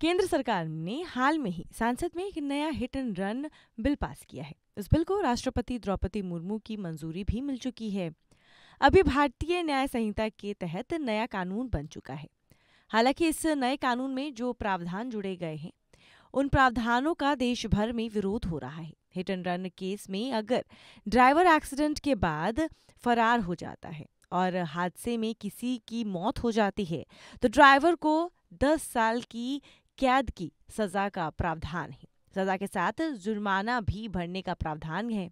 केंद्र सरकार ने हाल में ही संसद में एक नया hit and run bill pass किया है। इस बिल को राष्ट्रपति द्रौपदी मुर्मू की मंजूरी भी मिल चुकी है। अभी भारतीय न्याय संहिता के तहत नया कानून बन चुका है। हालांकि इस नए कानून में जो प्रावधान जुड़े गए हैं उन प्रावधानों का देश भर में विरोध हो रहा है। हिट एंड रन केस में अगर ड्राइवर एक्सीडेंट के बाद फरार हो जाता है और हादसे में किसी की मौत हो जाती है तो ड्राइवर को 10 साल की कैद की सजा का प्रावधान है। सजा के साथ जुर्माना भी भरने का प्रावधान है।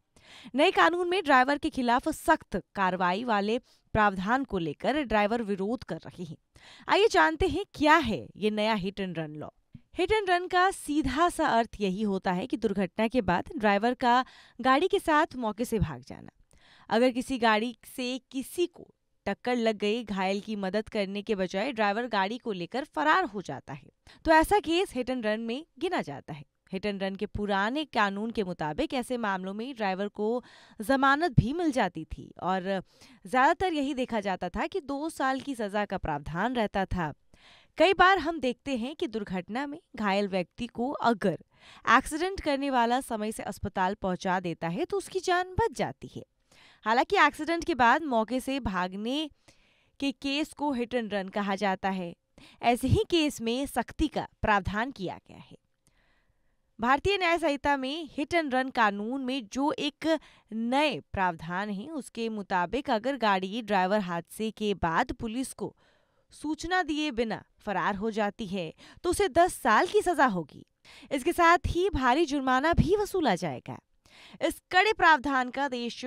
नए कानून में ड्राइवर के खिलाफ सख्त कार्रवाई वाले प्रावधान को लेकर ड्राइवर विरोध कर रहे हैं। आइए जानते हैं क्या है ये नया hit and run law. Hit and run का सीधा सा अर्थ यही होता है कि दुर्घटना के बाद ड्राइवर का गाड़ी के साथ मौके से भाग जाना। अगर किसी गाड़ी से किसी को टक्कर लग गई, घायल की मदद करने के बजाय ड्राइवर गाड़ी को लेकर फरार हो जाता है तो ऐसा केस हिट एंड रन में गिना जाता है। हिट एंड रन के पुराने कानून के मुताबिक ऐसे मामलों में ड्राइवर को जमानत भी मिल जाती थी और ज्यादातर यही देखा जाता था कि 2 साल की सजा का प्रावधान रहता था। कई बार हम देखते हैं कि दुर्घटना में घायल व्यक्ति को अगर एक्सीडेंट करने वाला समय से अस्पताल पहुंचा देता है तो उसकी जान बच जाती है। हालांकि एक्सीडेंट के बाद मौके से भागने के केस को हिट एंड रन कहा जाता है। ऐसे ही केस में सख्ती का प्रावधान किया गया है। भारतीय न्याय संहिता में हिट एंड रन कानून में जो एक नए प्रावधान है उसके मुताबिक अगर गाड़ी ड्राइवर हादसे के बाद पुलिस को सूचना दिए बिना फरार हो जाती है तो उसे 10 साल की सजा होगी। इसके साथ ही भारी जुर्माना भी वसूला जाएगा। इस कड़े प्रावधान का देश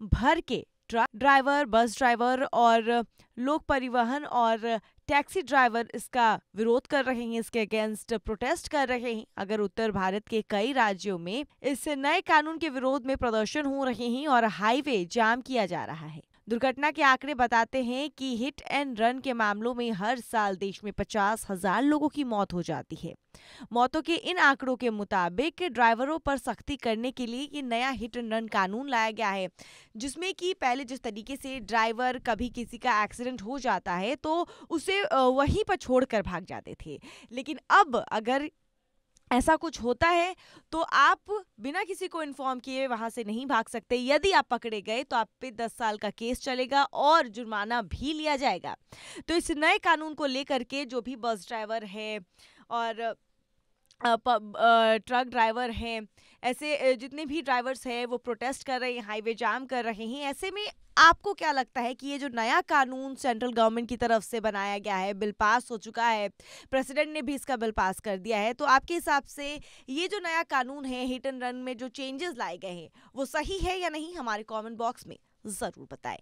भर के ट्रक ड्राइवर, बस ड्राइवर और लोक परिवहन और टैक्सी ड्राइवर इसका विरोध कर रहे हैं, इसके अगेंस्ट प्रोटेस्ट कर रहे हैं। अगर उत्तर भारत के कई राज्यों में इस नए कानून के विरोध में प्रदर्शन हो रहे हैं और हाईवे जाम किया जा रहा है। दुर्घटना के आंकड़े बताते हैं कि हिट एंड रन के मामलों में हर साल देश में 50,000 लोगों की मौत हो जाती है। मौतों के इन आंकड़ों के मुताबिक ड्राइवरों पर सख्ती करने के लिए ये नया हिट एंड रन कानून लाया गया है, जिसमें कि पहले जिस तरीके से ड्राइवर कभी किसी का एक्सीडेंट हो जाता है तो उसे वहीं पर छोड़कर भाग जाते थे, लेकिन अब अगर ऐसा कुछ होता है तो आप बिना किसी को इन्फॉर्म किए वहां से नहीं भाग सकते। यदि आप पकड़े गए तो आप पे 10 साल का केस चलेगा और जुर्माना भी लिया जाएगा। तो इस नए कानून को लेकर के जो भी बस ड्राइवर है और ट्रक ड्राइवर हैं, ऐसे जितने भी ड्राइवर्स हैं वो प्रोटेस्ट कर रहे हैं, हाईवे जाम कर रहे हैं। ऐसे में आपको क्या लगता है कि ये जो नया कानून सेंट्रल गवर्नमेंट की तरफ से बनाया गया है, बिल पास हो चुका है, प्रेसिडेंट ने भी इसका बिल पास कर दिया है, तो आपके हिसाब से ये जो नया कानून है हिट एंड रन में जो चेंजेस लाए गए हैं वो सही है या नहीं? हमारे कमेंट बॉक्स में जरूर बताएं।